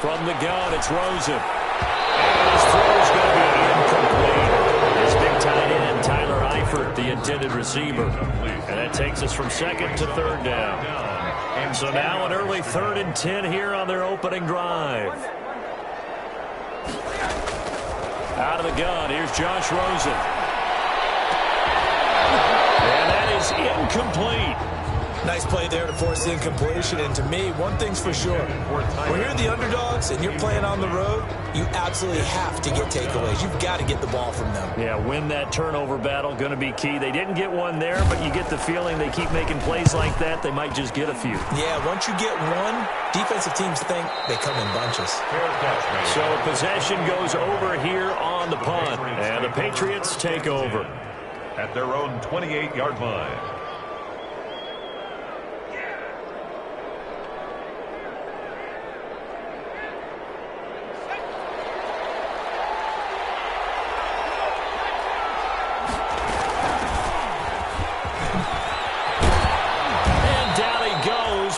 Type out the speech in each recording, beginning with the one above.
From the gun, it's Rosen. And his throw's going to be incomplete. His big tight end, Tyler Eifert, the intended receiver. And that takes us from second to third down. So now an early 3rd and 10 here on their opening drive. Out of the gun, here's Josh Rosen. And that is incomplete. Nice play there to force the incompletion. And to me, one thing's for sure. When you're the underdogs and you're playing on the road, you absolutely have to get takeaways. You've got to get the ball from them. Yeah, win that turnover battle, going to be key. They didn't get one there, but you get the feeling they keep making plays like that, they might just get a few. Yeah, once you get one, defensive teams think they come in bunches. So possession goes over here on the punt, and the Patriots take over at their own 28-yard line.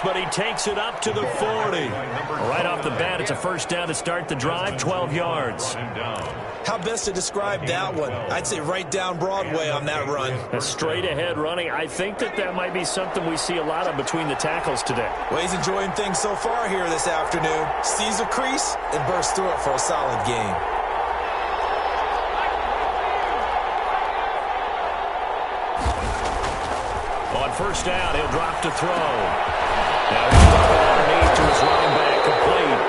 But he takes it up to the 40. Right off the bat, it's a first down to start the drive, 12 yards. How best to describe that one? I'd say right down Broadway on that run. A straight-ahead running. I think that might be something we see a lot of between the tackles today. Well, he's enjoying things so far here this afternoon. Sees a crease and bursts through it for a solid gain. On first down, he'll drop to throw. Now he's stuck underneath to his running back, complete.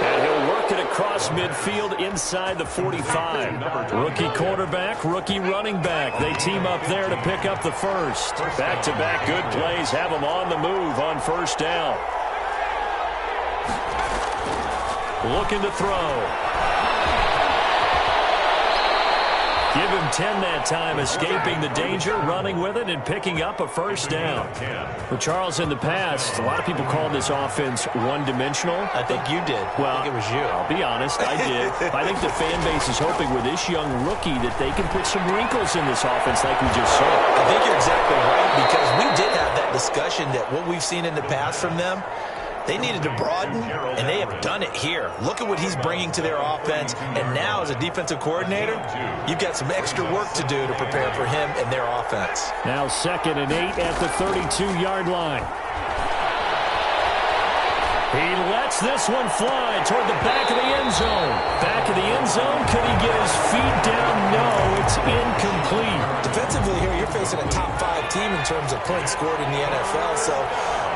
And he'll work it across midfield inside the 45. Rookie quarterback, rookie running back. They team up there to pick up the first. Back-to-back good plays have them on the move on first down. Looking to throw. Give him 10 that time, escaping the danger, running with it, and picking up a first down. Well, Charles, in the past, a lot of people called this offense one-dimensional. I think you did. Well, I think it was you. I'll be honest, I did. I think the fan base is hoping with this young rookie that they can put some wrinkles in this offense like we just saw. I think you're exactly right, because we did have that discussion that what we've seen in the past from them, they needed to broaden, and they have done it here. Look at what he's bringing to their offense, and now as a defensive coordinator, you've got some extra work to do to prepare for him and their offense. Now 2nd and 8 at the 32-yard line. He lets this one fly toward the back of the end zone. Back of the end zone, could he get his feet down? No, it's incomplete. Defensively here, you're facing a top-5 team in terms of points scored in the NFL, so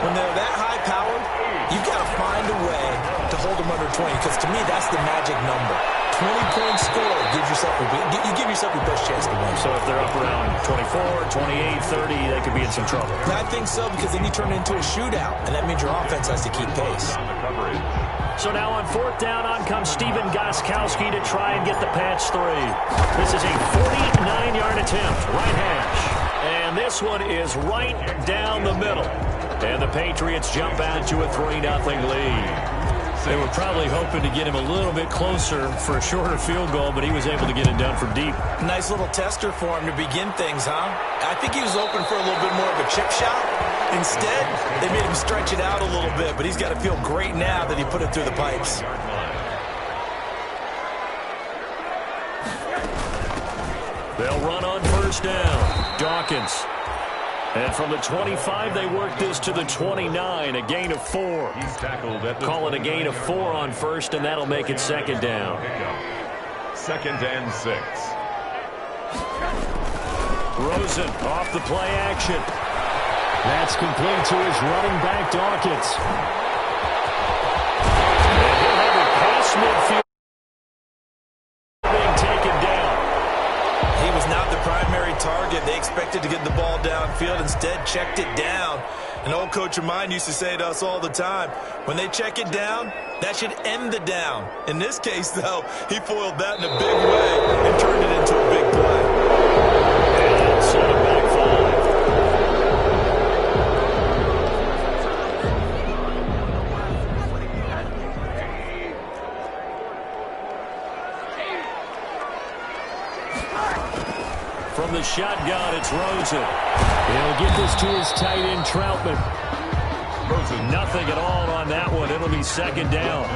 when they're that high-powered, you've got to find a way to hold them under 20, because to me, that's the magic number. 20 points scored gives yourself you give yourself your best chance to win. So if they're up around 24, 28, 30, they could be in some trouble. I think so, because then you turn it into a shootout, and that means your offense has to keep pace. So now on 4th down, on comes Steven Gostkowski to try and get the patch 3. This is a 49-yard attempt, right hash. And this one is right down the middle. And the Patriots jump out to a 3-0 lead. They were probably hoping to get him a little bit closer for a shorter field goal, but he was able to get it down from deep. Nice little tester for him to begin things, huh? I think he was open for a little bit more of a chip shot. Instead, they made him stretch it out a little bit, but he's got to feel great now that he put it through the pipes. They'll run on first down. Dawkins. And from the 25, they work this to the 29, a gain of 4. Call it a gain of 4 on first, and that'll make it 2nd down. 2nd and 6. Rosen off the play action. That's complete to his running back, Dawkins. And he'll have it past midfield. Being taken down. He was not the primary target. They expected to get the ball downfield. Instead, checked it down. An old coach of mine used to say to us all the time, when they check it down, that should end the down. In this case, though, he foiled that in a big way and turned it into a big play. And set it back 5. From the shotgun, it's Rosen. He'll get this to his tight end, Troutman. Rosen. Nothing at all on that one. It'll be 2nd down.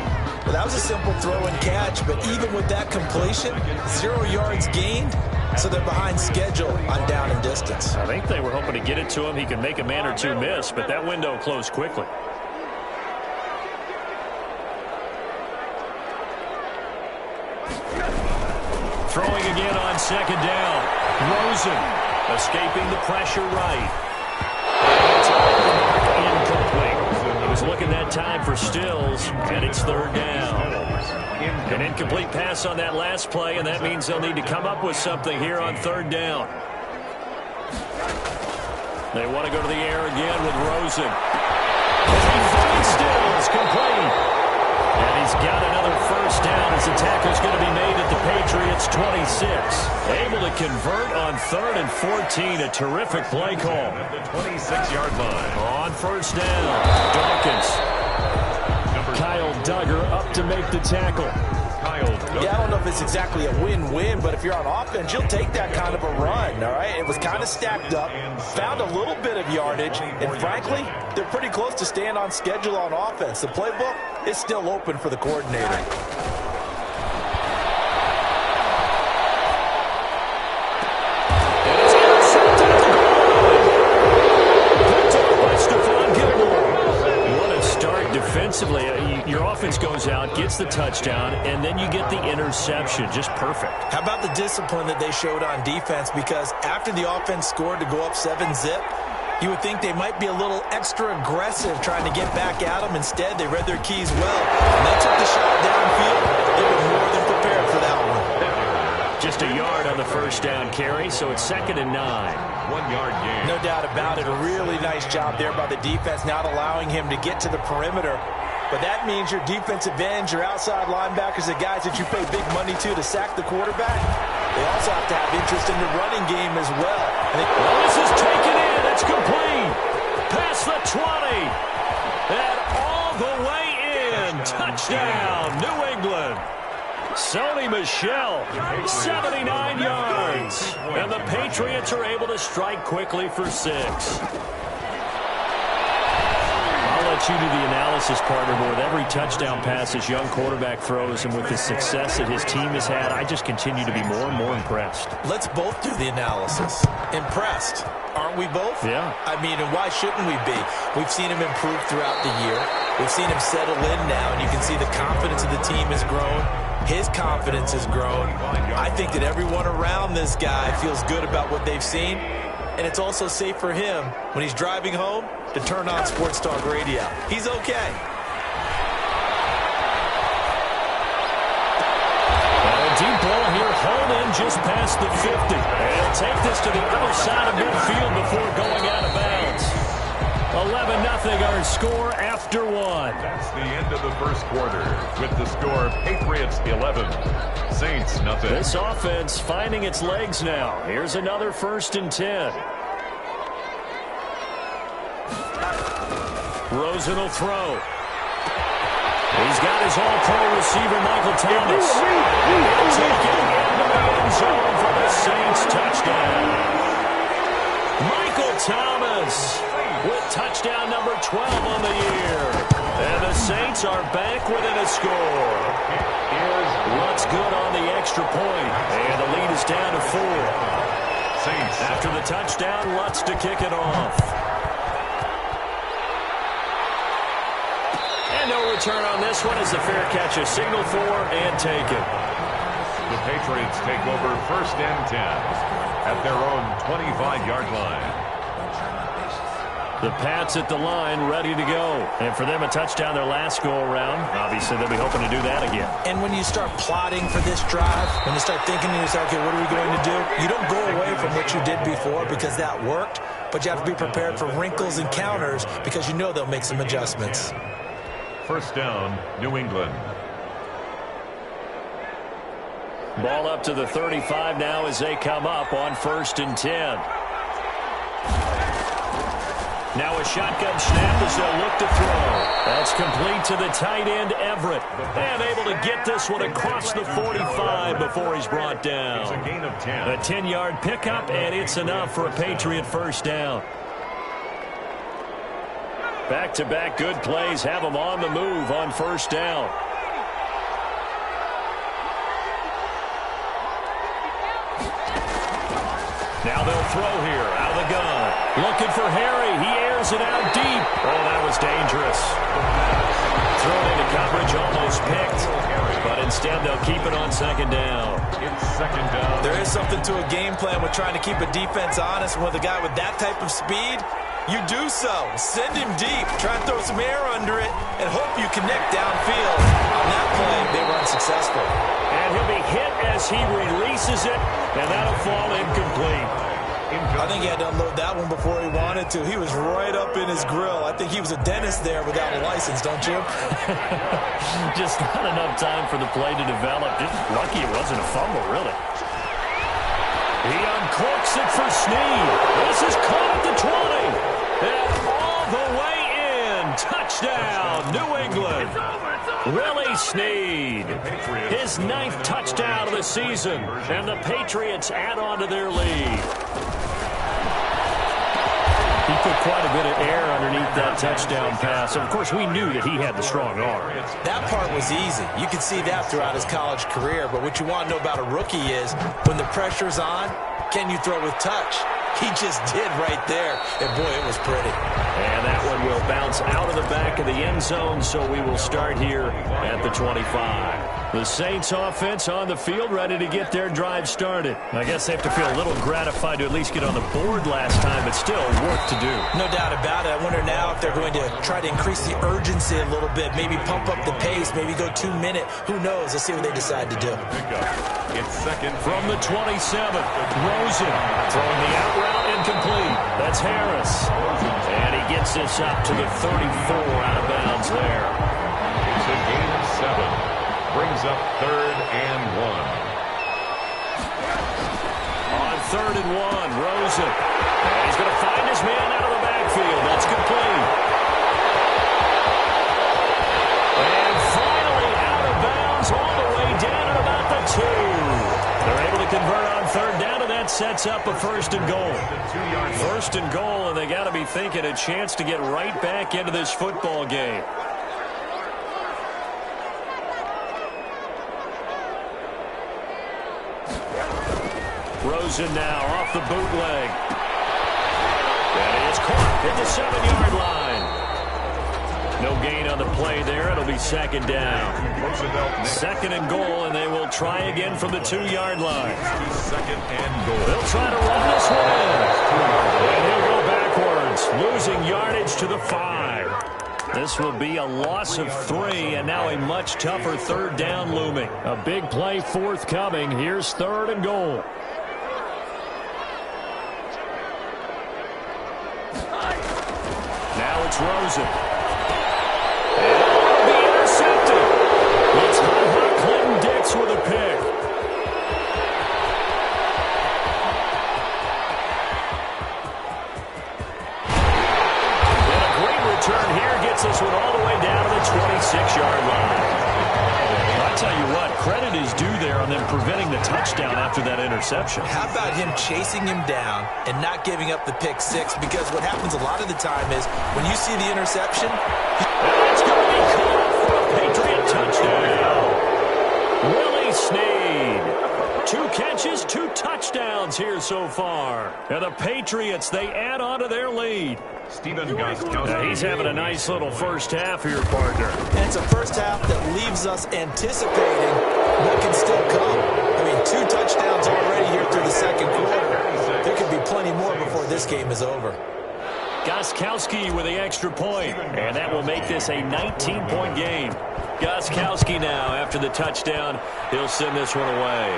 Well, that was a simple throw and catch, but even with that completion, 0 yards gained, so they're behind schedule on down and distance. I think they were hoping to get it to him. He could make a man or two miss, but that window closed quickly. Throwing again on second down. Rosen escaping the pressure right. Incomplete. He was looking that time for Stills, and it's third down. An incomplete pass on that last play, and that means they'll need to come up with something here on third down. They want to go to the air again with Rosen. He finds Stills, complete. And he's got another first down as the tackle's going to be made at the Patriots' 26. Able to convert on 3rd and 14. A terrific play call. At the 26-yard line. On first down, Dawkins. Kyle Duggar up to make the tackle. Yeah, I don't know if it's exactly a win-win, but if you're on offense, you'll take that kind of a run, all right? It was kind of stacked up, found a little bit of yardage, and frankly, they're pretty close to staying on schedule on offense. The playbook is still open for the coordinator. Defensively, your offense goes out, gets the touchdown, and then you get the interception. Just perfect. How about the discipline that they showed on defense? Because after the offense scored to go up 7-zip, you would think they might be a little extra aggressive trying to get back at them. Instead, they read their keys well. And they took the shot downfield. They were more than prepared for that one. Just a yard on the first down carry, so it's 2nd and 9. 1 yard gain. No doubt about it. A really nice job there by the defense, not allowing him to get to the perimeter. But that means your defensive ends, your outside linebackers, the guys that you pay big money to sack the quarterback, they also have to have interest in the running game as well. Well, this is taken in. It's complete. Past the 20. And all the way in. Touchdown, New England. Sony Michel, 79 yards. And the Patriots are able to strike quickly for 6. I'll let you do the analysis, partner, but with every touchdown pass his young quarterback throws and with the success that his team has had, I just continue to be more and more impressed. Let's both do the analysis. Impressed. Aren't we both? Yeah. I mean, and why shouldn't we be? We've seen him improve throughout the year. We've seen him settle in now, and you can see the confidence of the team has grown. His confidence has grown. I think that everyone around this guy feels good about what they've seen, and it's also safe for him when he's driving home to turn on Sports Talk Radio. He's okay. A deep ball here, hauled in just past the 50. They'll take this to the other side of midfield before going out of bounds. 11-0 our score after 1. That's the end of the first quarter with the score Patriots 11, Saints nothing. This offense finding its legs now. Here's another 1st and 10. Rosen will throw. He's got his all-pro receiver, Michael Thomas. He'll take it into the end zone for the Saints touchdown. Michael Thomas with touchdown number 12 on the year. And the Saints are back within a score. Lutz good on the extra point. And the lead is down to 4. Saints. After the touchdown, Lutz to kick it off. And no return on this one as the fair catch is signaled for and taken. The Patriots take over 1st and 10 at their own 25-yard line. The Pats at the line, ready to go. And for them, a touchdown their last go-around. Obviously, they'll be hoping to do that again. And when you start plotting for this drive, when you start thinking to yourself, okay, what are we going to do? You don't go away from what you did before because that worked, but you have to be prepared for wrinkles and counters because you know they'll make some adjustments. 1st down, New England. Ball up to the 35 now as they come up on 1st and 10. Now a shotgun snap as they'll look to throw. That's complete to the tight end, Everett. And able to get this one across the 45 before he's brought down. It's a gain of 10. A 10-yard pickup, and it's enough for a Patriot 1st down. Back-to-back good plays have them on the move on 1st down. Now they'll throw here out of the gun. Looking for Harry. He airs it out deep. Oh, that was dangerous. Thrown into coverage, almost picked. But instead, they'll keep it on second down. It's second down. There is something to a game plan with trying to keep a defense honest. With a guy with that type of speed, you do so. Send him deep. Try and throw some air under it and hope you connect downfield. On that play, they were unsuccessful. And he'll be hit as he releases it, and that'll fall incomplete. I think he had to unload that one before he wanted to. He was right up in his grill. I think he was a dentist there without a license, don't you? Just not enough time for the play to develop. Just lucky it wasn't a fumble, really. He uncorks it for Snead. This is caught at the 20. And all the way in. Touchdown, New England. Willie Snead. His 9th touchdown of the season. And the Patriots add on to their lead. He put quite a bit of air underneath that touchdown pass. Of course, we knew that he had the strong arm. That part was easy. You could see that throughout his college career. But what you want to know about a rookie is when the pressure's on, can you throw with touch? He just did right there. And, boy, it was pretty. And that one will bounce out of the back of the end zone, so we will start here at the 25. The Saints offense on the field, ready to get their drive started. I guess they have to feel a little gratified to at least get on the board last time, but still work to do. No doubt about it. I wonder now if they're going to try to increase the urgency a little bit, maybe pump up the pace, maybe go 2-minute. Who knows? Let's see what they decide to do. It's second from the 27. Rosen throwing the out route incomplete. That's Harris. And he gets this up to the 34 out of bounds there. It's a gain of 7. Brings up 3rd and 1. On 3rd and 1, Rosen. And he's going to find his man out of the backfield. That's complete. And finally out of bounds all the way down at about the 2. They're able to convert on 3rd down, and that sets up a 1st and goal. 1st and goal, and they got to be thinking a chance to get right back into this football game. Rosen now off the bootleg. And he is caught at the 7-yard line. No gain on the play there. It'll be 2nd down. 2nd and goal, and they will try again from the 2-yard line. 2nd and goal. They'll try to run this one in. And he'll go backwards, losing yardage to the 5. This will be a loss of 3, and now a much tougher 3rd down looming. A big play forthcoming. Here's 3rd and goal. Now it's Rosen. And it'll be intercepted. It's Clinton Dix with a pick. And a great return here gets this one all the way down to the 26-yard line. I'll tell you what, credit is due there on them preventing the touchdown after that interception. How about him chasing him down and not giving up the pick 6? Because what happens a lot of the time is when you see the interception, it's going to be caught for a Patriot touchdown. Willie Snead. 2 catches, 2 touchdowns here so far. And the Patriots, they add on to their lead. Stephen Gostkowski. He's having a nice little first half here, partner. And it's a first half that leaves us anticipating what can still come. I mean, 2 touchdowns already here through the 2nd quarter. There could be plenty more before this game is over. Gostkowski with the extra point, and that will make this a 19-point game. Gostkowski now, after the touchdown, he'll send this one away.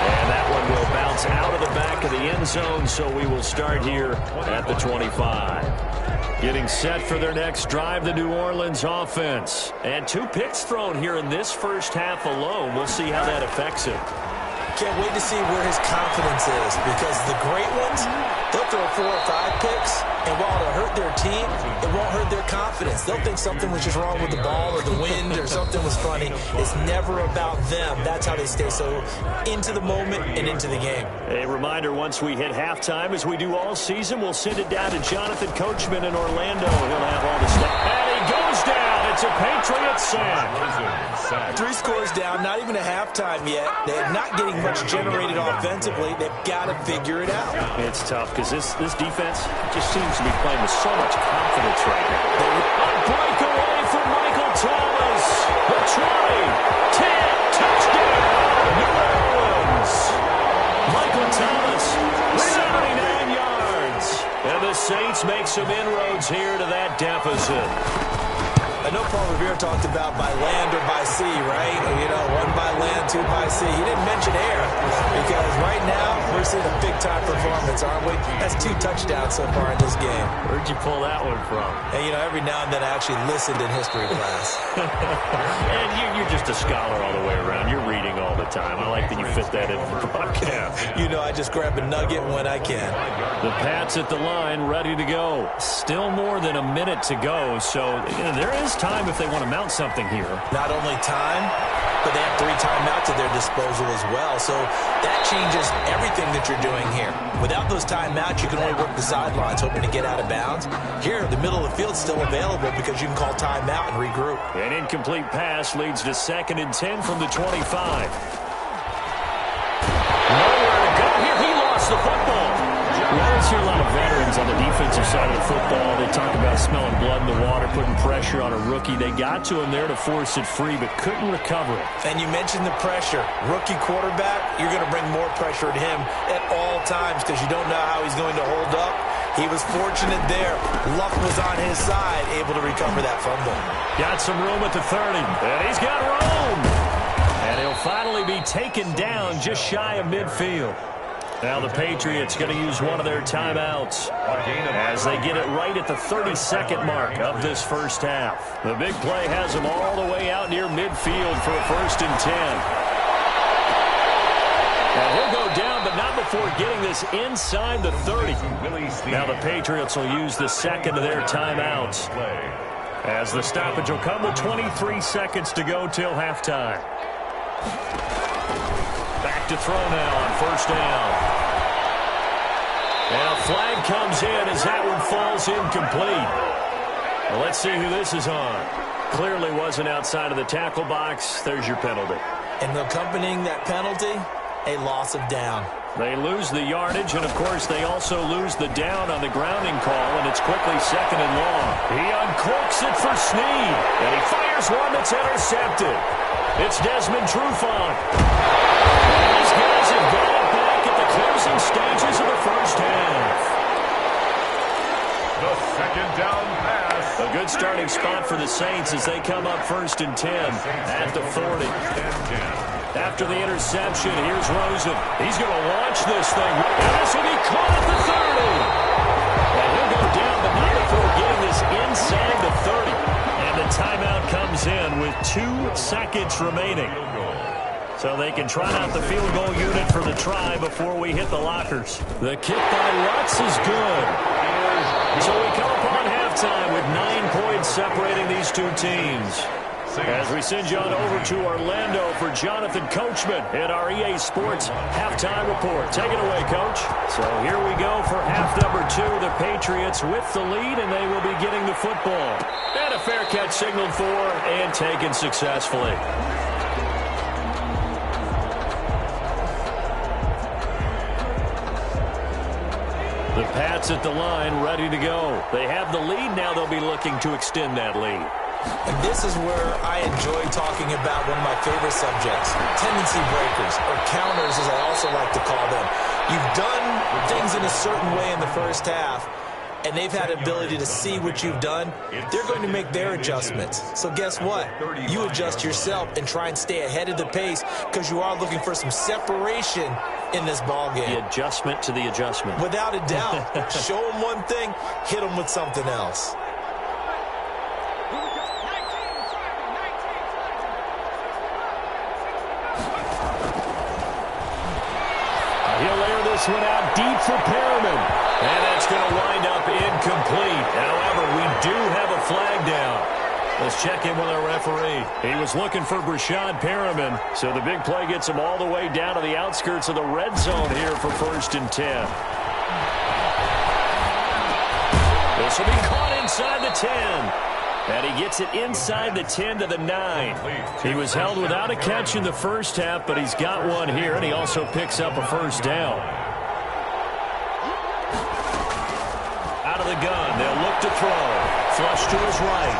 And that one will bounce out of the back of the end zone, so we will start here at the 25. Getting set for their next drive, the New Orleans offense. And 2 picks thrown here in this first half alone. We'll see how that affects him. Can't wait to see where his confidence is, because the great ones, they'll throw 4 or 5 picks, and while it'll hurt their team, it won't hurt their confidence. They'll think something was just wrong with the ball or the wind or something was funny. It's never about them. That's how they stay so into the moment and into the game. A reminder, once we hit halftime, as we do all season, we'll send it down to Jonathan Coachman in Orlando. He'll have all the stuff. And he goes down. It's a Patriot Patriots sack. 3 scores down, not even a halftime yet. They're not getting much generated offensively. They've got to figure it out. It's tough because this defense just seems to be playing with so much confidence right now. A breakaway from Michael Thomas. The 20, 10, touchdown, New Orleans. Michael Thomas, 79 yards. And the Saints make some inroads here to that deficit. I know Paul Revere talked about by land or by sea, right? You know, 1 by land, 2 by sea. He didn't mention air because right now we're seeing a big-time performance, aren't we? That's 2 touchdowns so far in this game. Where'd you pull that one from? And, you know, every now and then I actually listened in history class. And you're just a scholar all the way around. You're reading all the time. I like that you fit that in the broadcast. You know, I just grab a nugget when I can. The Pats at the line, ready to go. Still more than a minute to go, so there is time if they want to mount something here. Not only time, but they have 3 timeouts at their disposal as well. So that changes everything that you're doing here. Without those timeouts, you can only work the sidelines, hoping to get out of bounds. Here, the middle of the field's still available because you can call timeout and regroup. An incomplete pass leads to 2nd and 10 from the 25. Nowhere to go here. He lost the football. We always hear a lot of veterans on the defensive side of the football. They talk about smelling blood in the water, putting pressure on a rookie. They got to him there to force it free, but couldn't recover it. And you mentioned the pressure. Rookie quarterback, you're going to bring more pressure at him at all times because you don't know how he's going to hold up. He was fortunate there. Luck was on his side, able to recover that fumble. Got some room at the 30, and he's got room. And he'll finally be taken down just shy of midfield. Now the Patriots going to use one of their timeouts as they get it right at the 32nd mark of this first half. The big play has them all the way out near midfield for a 1st and 10. Now he'll go down, but not before getting this inside the 30. Now the Patriots will use the 2nd of their timeouts as the stoppage will come with 23 seconds to go till halftime. Back to throw now on 1st down. And a flag comes in as that one falls incomplete. Well, let's see who this is on. Clearly wasn't outside of the tackle box. There's your penalty. And accompanying that penalty, a loss of down. They lose the yardage, and, of course, they also lose the down on the grounding call, and it's quickly 2nd and long. He uncorks it for Snead, and he fires one that's intercepted. It's Desmond Trufant. These guys have got it back at the closing stages of the first half. The 2nd down pass. A good starting spot for the Saints as they come up 1st and 10 at the 40. After the interception, here's Rosen. He's going to launch this thing. And this will be caught at the 30. And he'll go down, but not before getting this inside the 30. And the timeout comes in with 2 seconds remaining. So they can try out the field goal unit for the try before we hit the lockers. The kick by Lutz is good. So we come upon halftime with 9 points separating these 2 teams. As we send you on over to Orlando for Jonathan Coachman at our EA Sports Halftime Report. Take it away, Coach. So here we go for half number 2. The Patriots with the lead, and they will be getting the football. And a fair catch signaled for and taken successfully. The Pats at the line, ready to go. They have the lead now. They'll be looking to extend that lead. And this is where I enjoy talking about one of my favorite subjects, tendency breakers, or counters as I also like to call them. You've done things in a certain way in the first half, and they've had the ability to see what you've done. They're going to make their adjustments. So guess what? You adjust yourself and try and stay ahead of the pace because you are looking for some separation in this ballgame. The adjustment to the adjustment. Without a doubt. Show them one thing, hit them with something else. He'll air this one out deep for Perriman. And that's going to wind up incomplete. However, we do have a flag down. Let's check in with our referee. He was looking for Brashad Perriman, so the big play gets him all the way down to the outskirts of the red zone here for 1st and 10. This will be caught inside the 10. And he gets it inside the 10 to the 9. He was held without a catch in the first half, but he's got one here, and he also picks up a first down. Out of the gun, they'll look to throw. Flush to his right.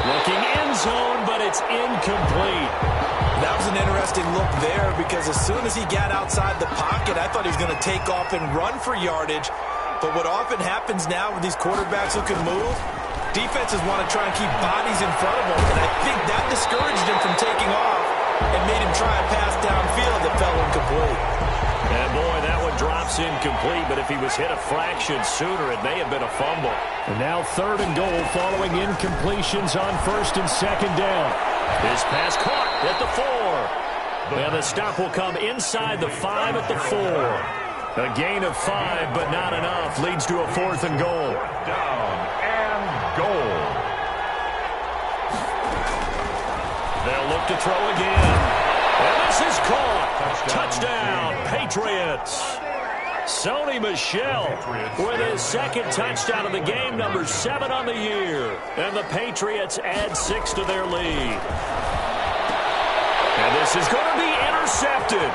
Looking end zone, but it's incomplete. That was an interesting look there because as soon as he got outside the pocket, I thought he was going to take off and run for yardage. But what often happens now with these quarterbacks who can move, defenses want to try and keep bodies in front of them, and I think that discouraged him from taking off and made him try a pass downfield that fell incomplete. And boy, that one drops incomplete, but if he was hit a fraction sooner, it may have been a fumble. And now 3rd and goal following incompletions on 1st and 2nd down. This pass caught at the 4. And the stop will come inside the 5 at the 4. A gain of 5, but not enough. Leads to a 4th and goal. Down and goal. They'll look to throw again. And this is caught. Touchdown, Patriots. Sony Michel with his 2nd touchdown of the game, number 7 on the year. And the Patriots add 6 to their lead. And this is going to be intercepted.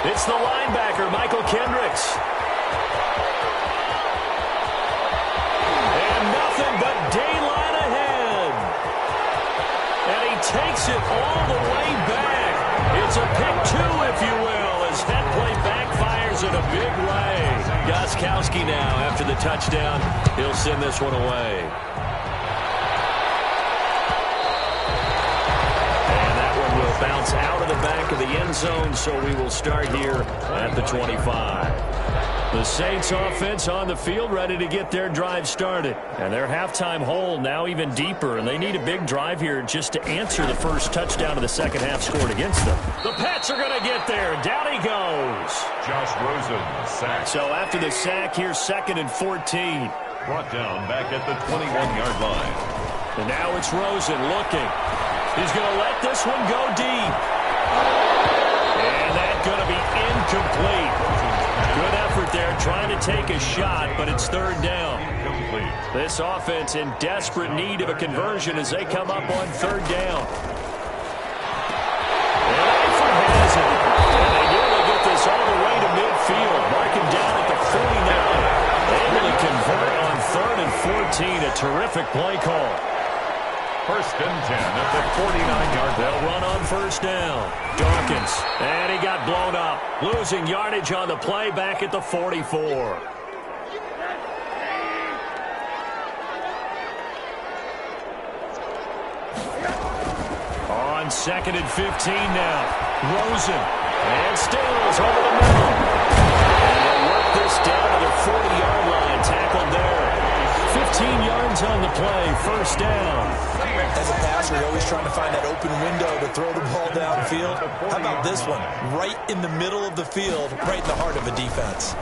It's the linebacker, Michael Kendricks. And nothing but daylight ahead. And he takes it all the way back. It's a pick 2, if you will, as that play backfires in a big way. Gostkowski now, after the touchdown, he'll send this one away. And that one will bounce out of the back of the end zone, so we will start here at the 25. The Saints offense on the field, ready to get their drive started. And their halftime hole now even deeper, and they need a big drive here just to answer the first touchdown of the second half scored against them. The Pats are going to get there. Down he goes. Josh Rosen, sack. So after the sack, here's 2nd and 14. Brought down back at the 21-yard line. And now it's Rosen looking. He's going to let this one go deep. And that's going to be incomplete. Good effort there, trying to take a shot, but it's 3rd down. Incomplete. This offense in desperate need of a conversion as they come up on 3rd down. And Eifert has it. And they nearly get this all the way to midfield. Marking down at the 49. Able to convert on 3rd and 14. A terrific play call. 1st and 10 at the 49-yard line. They'll run on 1st down. Dawkins. And he got blown up. Losing yardage on the play back at the 44. On 2nd and 15 now. Rosen. And Stills over the middle. And they'll work this down to the 40-yard line. Tackled there. 15 yards on the play. 1st down. As a passer, you're always trying to find that open window to throw the ball downfield. How about this one? Right in the middle of the field, right in the heart of a defense.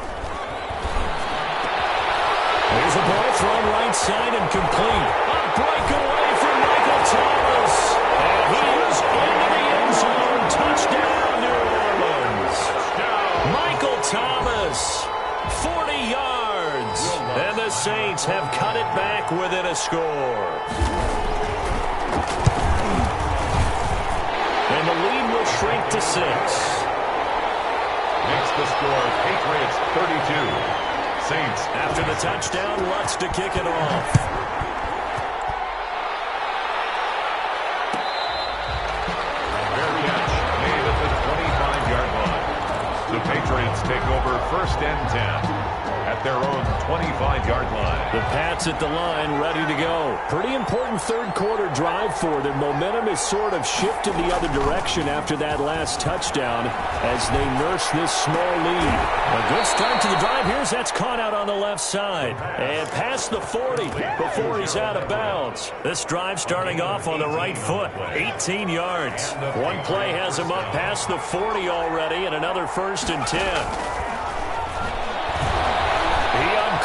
Here's a ball thrown right side and complete. A breakaway from Michael Thomas. And he is into the end zone. Touchdown, New Orleans. Michael Thomas, 40 yards. And the Saints have cut it back within a score. And the lead will shrink to 6. Makes the score Patriots 32. Saints. After the touchdown, Lutz to kick it off. Fair catch made at the 25-yard line. The Patriots take over 1st and 10 at their own 25-yard line. The Pats at the line, ready to go. Pretty important 3rd quarter drive for them. Momentum is sort of shifted the other direction after that last touchdown as they nurse this small lead. A good start to the drive. Here's that's caught out on the left side. And past the 40 before he's out of bounds. This drive starting off on the right foot. 18 yards. One play has him up past the 40 already, and another 1st and 10.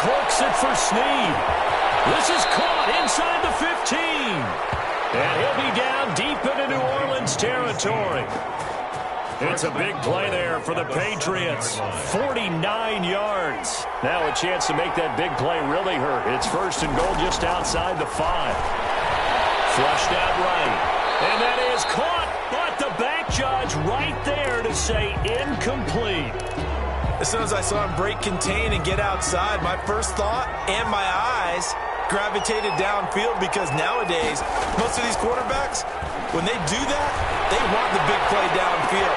Corks it for Snead. This is caught inside the 15. And he'll be down deep into New Orleans territory. It's a big play there for the Patriots. 49 yards. Now a chance to make that big play really hurt. It's first and goal just outside the 5. Flushed out right. And that is caught. But the back judge right there to say incomplete. As soon as I saw him break contain and get outside, my first thought and my eyes gravitated downfield, because nowadays, most of these quarterbacks, when they do that, they want the big play downfield.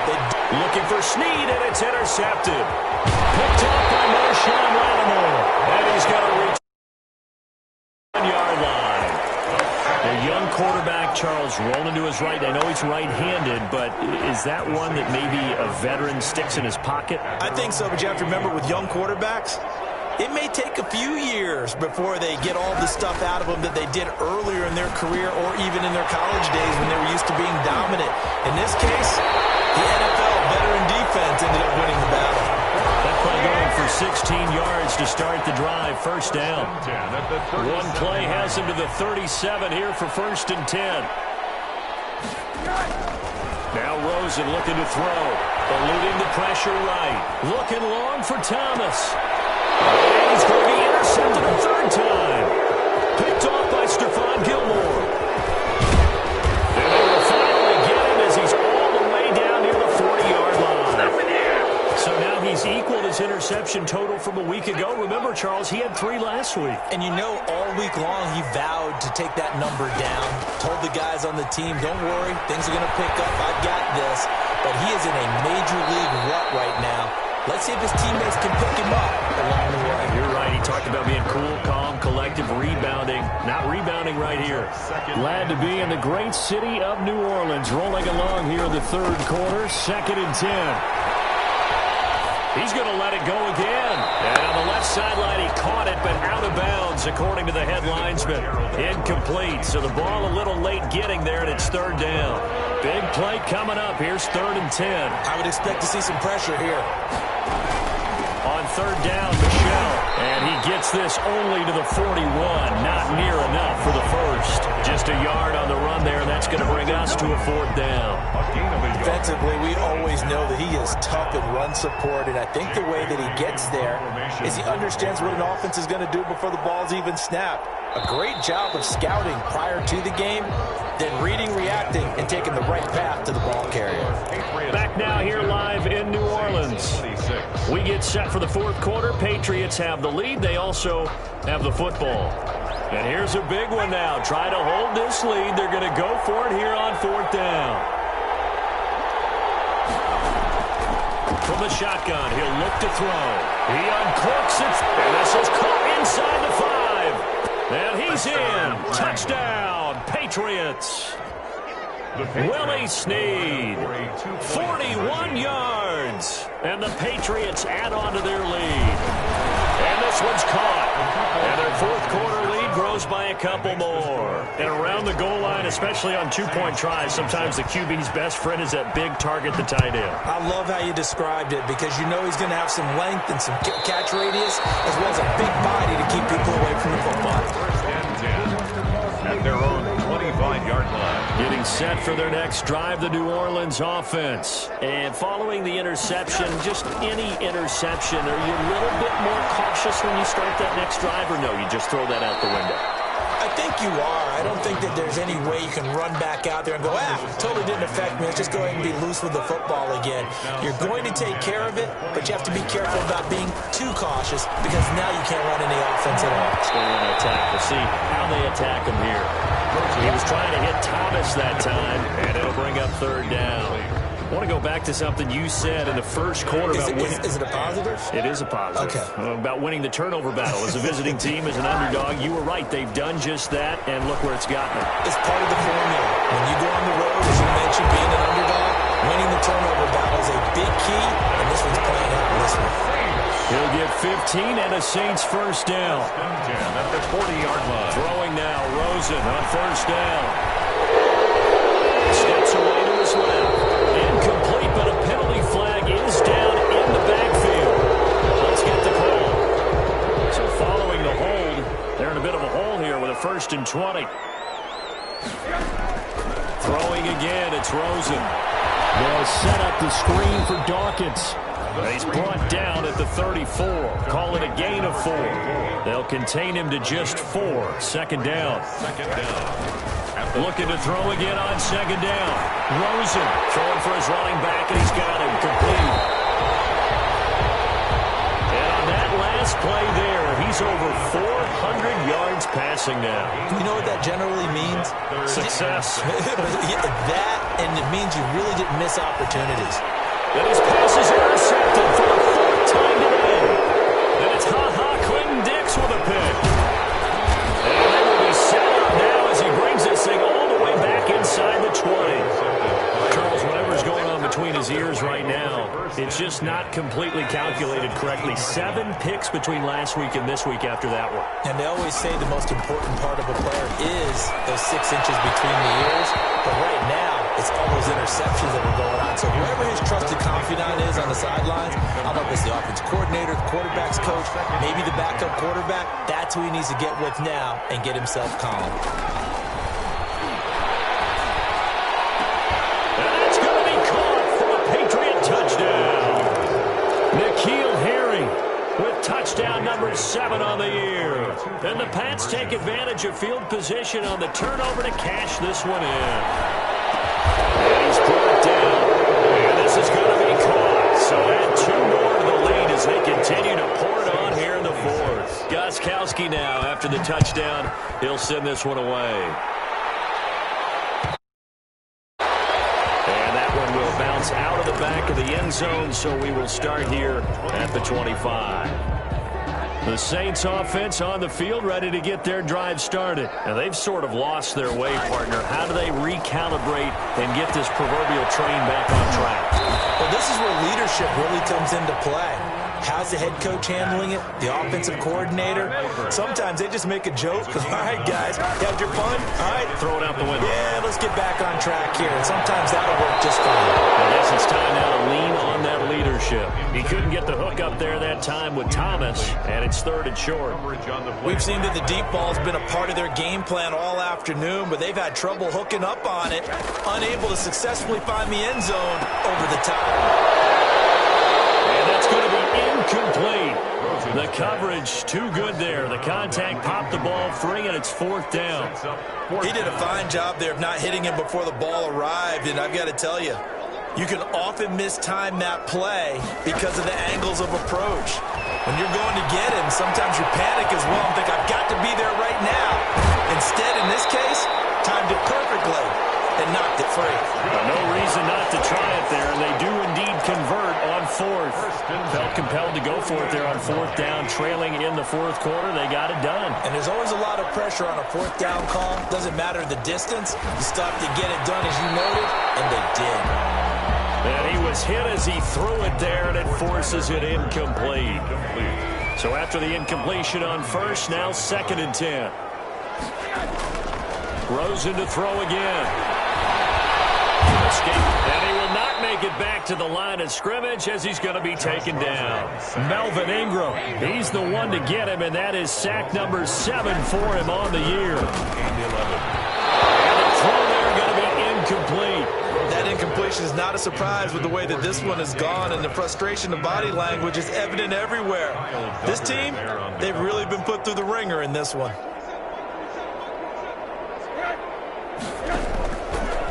Looking for Snead, and it's intercepted. Picked up by Marshawn Lattimore. And he's going to reach the 1-yard line. A young quarterback, Charles, rolling to his right. I know he's right-handed, but is that one that maybe a veteran sticks in his pocket? I think so, but you have to remember with young quarterbacks, it may take a few years before they get all the stuff out of them that they did earlier in their career or even in their college days when they were used to being dominant. In this case, the NFL veteran defense ended up winning the battle. That play going for 16 yards to start the drive. First down. One play has him to the 37 here for first and 10. Now Rosen looking to throw. Eluding the pressure right. Looking long for Thomas. And he's going to be intercepted a third time. Picked off by Stephon Gilmore. And they will finally get him as he's all the way down near the 40-yard line. So now he's equaled his interception total from a week ago. Remember, Charles, he had 3 last week. And you know, all week long he vowed to take that number down. Told the guys on the team, don't worry, things are going to pick up. I've got this. But he is in a major league rut right now. Let's see if his teammates can pick him up along the way. You're right. He talked about being cool, calm, collective, rebounding. Not rebounding right here. Glad to be in the great city of New Orleans. Rolling along here in the third quarter. 2nd and 10. He's going to let it go again. And on the left sideline, he caught it, but out of bounds, according to the head linesman. Incomplete. So the ball a little late getting there, and it's third down. Big play coming up. Here's 3rd and 10. I would expect to see some pressure here. On third down, Michelle. And he gets this only to the 41. Not near enough for the first. Just a yard on the run there, and that's going to bring us to a 4th down. Defensively, we always know that he is tough in run support, and I think the way that he gets there is he understands what an offense is going to do before the ball's even snapped. A great job of scouting prior to the game, then reading, reacting, and taking the right path to the ball carrier. Back now here live in New Orleans. We get set for the 4th quarter. Patriots have the lead. They also have the football. And here's a big one now. Try to hold this lead. They're going to go for it here on 4th down. From the shotgun, he'll look to throw. He uncorks it, and this is caught inside the 5. And he's in. Touchdown, Patriots. Willie Snead, 41 yards. And the Patriots add on to their lead. And this one's caught. And their 4th quarter lead grows by a couple more. And around the goal line, especially on 2-point tries, sometimes the QB's best friend is that big target, the tight end. I love how you described it, because you know he's going to have some length and some catch radius, as well as a big body to keep people away from the football. First and 10 at their own 25-yard line. Getting set for their next drive, the New Orleans offense. And following the interception, just any interception, are you a little bit more cautious when you start that next drive, or no, you just throw that out the window? I think you are. I don't think that there's any way you can run back out there and go, totally didn't affect me. Let's just go ahead and be loose with the football again. You're going to take care of it, but you have to be careful about being too cautious, because now you can't run any offense at all. Let's go on attack. We'll see how they attack him here. He was trying to hit Thomas that time, and it'll bring up 3rd down. I want to go back to something you said in the first quarter about winning. Is it a positive? It is a positive. Okay. About winning the turnover battle. As a visiting team, as an underdog, you were right. They've done just that, and look where it's gotten them. It's part of the formula. When you go on the road, as you mentioned, being an underdog, winning the turnover battle is a big key, and this one's playing out in this one. He'll get 15 and a Saints first down. At the 40-yard line. Throwing now, Rosen on first down. Steps away to his left. Incomplete, but a penalty flag is down in the backfield. Let's get the call. So following the hold, they're in a bit of a hole here with a 1st and 20. Throwing again, it's Rosen. They'll set up the screen for Dawkins. He's brought down at the 34. Call it a gain of 4. They'll contain him to just 4. Second down. Looking to throw again on second down. Rosen throwing for his running back, and he's got him complete. And on that last play there, he's over 400 yards passing now. You know what that generally means? Success. That, and it means you really didn't miss opportunities. And his pass is intercepted for the 4th time today. And it's Clinton-Dix with a pick. And they will be set up now as he brings this thing all the way back inside the 20. Charles, whatever's going on between his ears right now, it's just not completely calculated correctly. 7 picks between last week and this week after that one. And they always say the most important part of a player is those 6 inches between the ears. But right now, it's all those interceptions that are going on. So whoever his trusted confidant is on the sidelines, I don't know if it's the offense coordinator, the quarterback's coach, maybe the backup quarterback, that's who he needs to get with now and get himself calm. And that's going to be caught for a Patriot touchdown. N'Keal Harry with touchdown number 7 on the year. And the Pats take advantage of field position on the turnover to cash this one in. And he's brought down. And this is going to be caught. So add 2 more to the lead as they continue to pour it on here in the 4th. Gostkowski now after the touchdown. He'll send this one away. And that one will bounce out of the back of the end zone, so we will start here at the 25. The Saints offense on the field ready to get their drive started. And they've sort of lost their way, partner. How do they recalibrate and get this proverbial train back on track? Well, this is where leadership really comes into play. How's the head coach handling it? The offensive coordinator? Sometimes they just make a joke. All right, guys, you had your fun? All right. Throw it out the window. Yeah, let's get back on track here. And sometimes that'll work just fine. I guess it's time now to lean on that leadership. He couldn't get the hook up there that time with Thomas, and it's 3rd and short. We've seen that the deep ball's been a part of their game plan all afternoon, but they've had trouble hooking up on it, unable to successfully find the end zone over the top. And that's going to be incomplete. The coverage too good there. The contact popped the ball free, and it's 4th down. He did a fine job there of not hitting him before the ball arrived, and I've got to tell you, you can often mistime that play because of the angles of approach. When you're going to get him, sometimes you panic as well and think, I've got to be there right now. Instead, in this case, timed it perfectly and knocked it free. No reason not to try it there, and they do indeed convert on 4th. Felt compelled to go for it there on 4th down, trailing in the 4th quarter. They got it done. And there's always a lot of pressure on a 4th down call. Doesn't matter the distance. You still have to get it done as you noted, and they did. And he was hit as he threw it there, and it forces it incomplete. So after the incompletion on 1st, now 2nd and 10. Rosen to throw again. Escape, and he will not make it back to the line of scrimmage as he's going to be taken down. Melvin Ingram, he's the one to get him, and that is sack number 7 for him on the year. And the throw there going to be incomplete. That incompletion is not a surprise with the way that this one has gone, and the frustration of body language is evident everywhere. This team, they've really been put through the ringer in this one.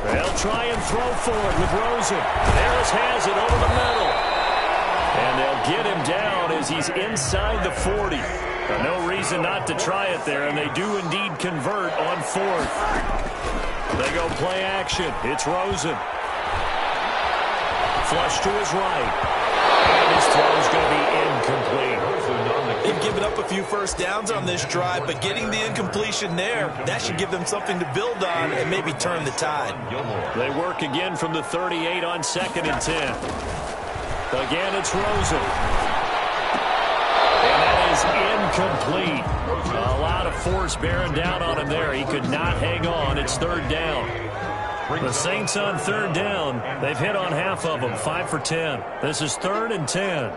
They'll try and throw forward with Rosen. Harris has it over the middle. And they'll get him down as he's inside the 40. No reason not to try it there, and they do indeed convert on 4th. They go play action. It's Rosen. Flush to his right. And his throw's going to be incomplete. They've given up a few first downs on this drive, but getting the incompletion there, that should give them something to build on and maybe turn the tide. They work again from the 38 on 2nd and 10. Again, it's Rosen. And that is incomplete. A lot of force bearing down on him there. He could not hang on. It's 3rd down. The Saints on 3rd down. They've hit on half of them, 5 for 10. This is 3rd and 10.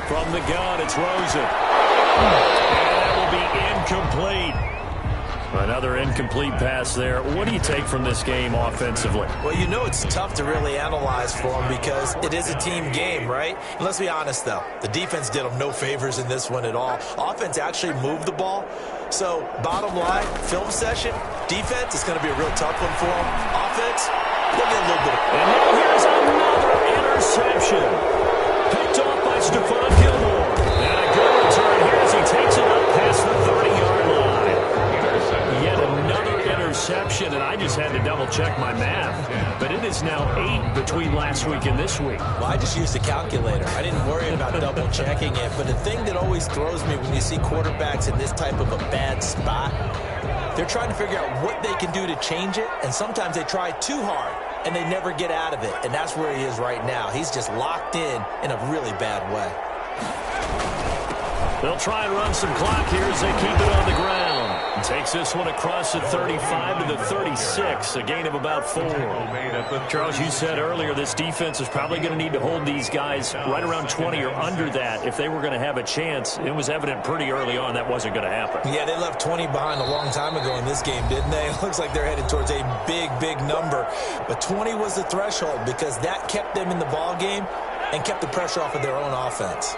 From the gun, it's Rosen. And that will be incomplete. Another incomplete pass there. What do you take from this game offensively? Well, you know it's tough to really analyze for them because it is a team game, right? And let's be honest, though. The defense did them no favors in this one at all. Offense actually moved the ball. So, bottom line, film session, defense is going to be a real tough one for them. Offense, they'll get a little bit of... And now here's another interception. Picked off by Stephon Gilmore. And a good return here as he takes it up past the 30-yard line. Yet another interception, and I just had to double-check my math. But it is now 8 between last week and this week. Well, I just used a calculator. I didn't worry about double-checking it. But the thing that always throws me when you see quarterbacks in this type of a bad spot, they're trying to figure out what they can do to change it, and sometimes they try too hard, and they never get out of it. And that's where he is right now. He's just locked in a really bad way. They'll try and run some clock here as they keep it on the ground. Takes this one across the 35 to the 36, a gain of about 4. Charles, you said earlier this defense is probably going to need to hold these guys right around 20 or under that if they were going to have a chance. It was evident pretty early on that wasn't going to happen. Yeah, they left 20 behind a long time ago in this game, didn't they? It looks like they're headed towards a big, big number. But 20 was the threshold because that kept them in the ball game and kept the pressure off of their own offense.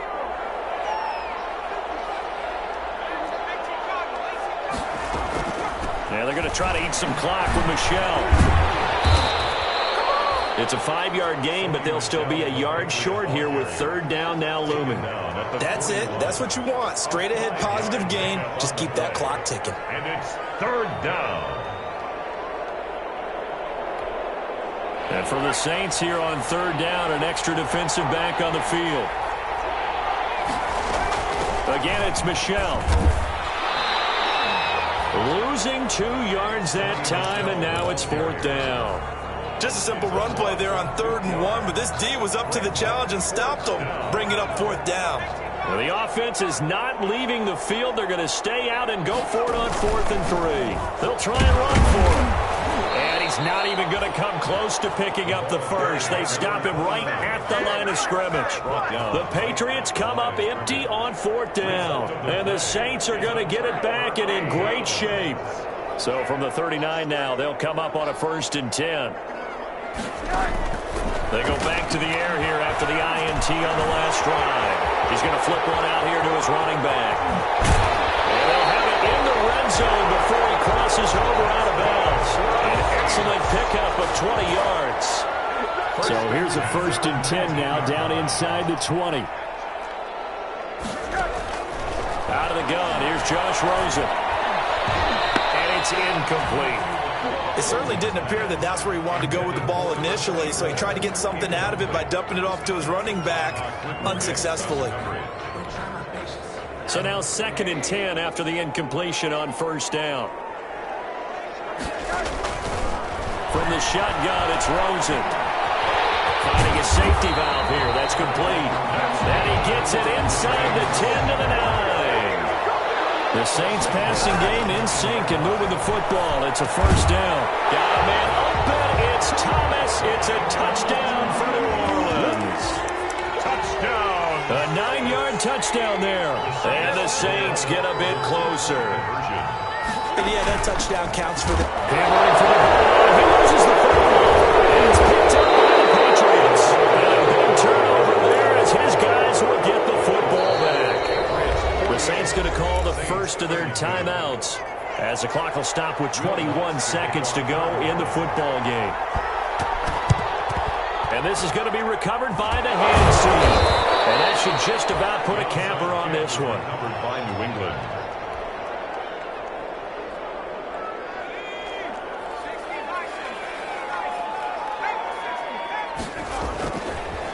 Yeah, they're going to try to eat some clock with Michelle. It's a 5-yard gain, but they'll still be a yard short here with 3rd down now looming. That's it. That's what you want. Straight ahead positive gain. Just keep that clock ticking. And it's 3rd down. And for the Saints here on 3rd down, an extra defensive back on the field. Again, it's Michelle. Losing 2 yards that time, and now it's 4th down. Just a simple run play there on 3rd and 1, but this D was up to the challenge and stopped them, bringing up 4th down. Well, the offense is not leaving the field. They're going to stay out and go for it on 4th and 3. They'll try and run for it. And he's not even going to come close to picking up the first. They stop him right at the line of scrimmage. The Patriots come up empty on 4th down. And the Saints are going to get it back and in great shape. So from the 39 now, they'll come up on a 1st and 10. They go back to the air here after the INT on the last drive. He's going to flip one out here to his running back. And they'll have it in the red zone before he crosses over out of bounds. An excellent pickup of 20 yards. So here's a 1st and 10 now down inside the 20. Out of the gun, here's Josh Rosen. And it's incomplete. It certainly didn't appear that that's where he wanted to go with the ball initially, so he tried to get something out of it by dumping it off to his running back unsuccessfully. So now 2nd and 10 after the incompletion on 1st down. From the shotgun, it's Rosen. Finding a safety valve here. That's complete. And he gets it inside the 10 to the 9. The Saints passing game in sync and moving the football. It's a 1st down. Got a man open. It's Thomas. It's a touchdown for New Orleans. Touchdown. A 9-yard touchdown there. And the Saints get a bit closer. And yeah, that touchdown counts for the... Hammering for the ball. He loses the football. And it's picked up by the Patriots. And a big turnover there as his guys will get the football back. The Saints going to call the first of their timeouts as the clock will stop with 21 seconds to go in the football game. And this is going to be recovered by the hand team. And that should just about put a capper on this one. Covered by New England.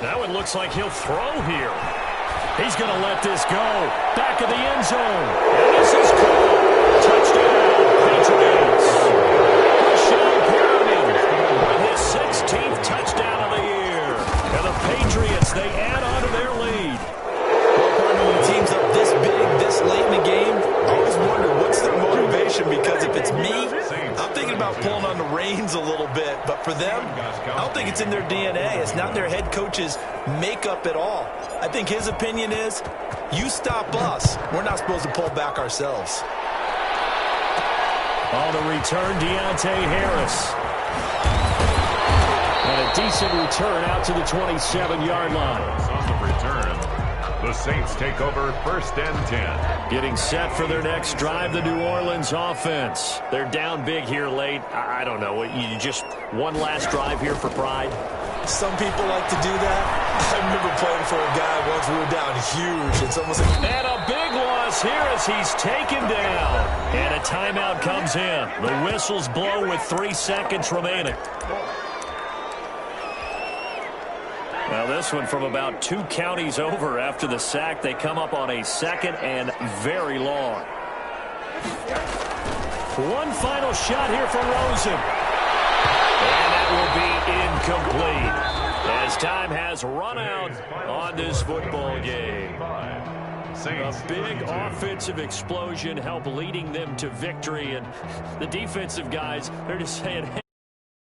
Now it looks like he'll throw here. He's going to let this go. Back of the end zone. And this is cool. Touchdown, Patriots. Michelle Perriman with his 16th touchdown of the year. And the Patriots, they add on to their lead. When the team's up this big, this late in the game, I always wonder what's their motivation, because if it's me, I'm thinking about pulling on the reins a little bit. But for them, I don't think it's in their DNA. It's not their head coach's makeup at all. I think his opinion is, you stop us, we're not supposed to pull back ourselves. On the return, Deontay Harris. And a decent return out to the 27-yard line. On the return, the Saints take over 1st and 10. Getting set for their next drive, the New Orleans offense. They're down big here late. I don't know. You just one last drive here for pride? Some people like to do that. I remember playing for a guy once we were down huge. It's almost like... And a big loss here as he's taken down. And a timeout comes in. The whistles blow with 3 seconds remaining. Now this one from about 2 counties over after the sack. They come up on a 2nd and very long. One final shot here for Rosen. And that will be incomplete as time has run out on this football game. A big offensive explosion helped leading them to victory. And the defensive guys, they're just saying, hey,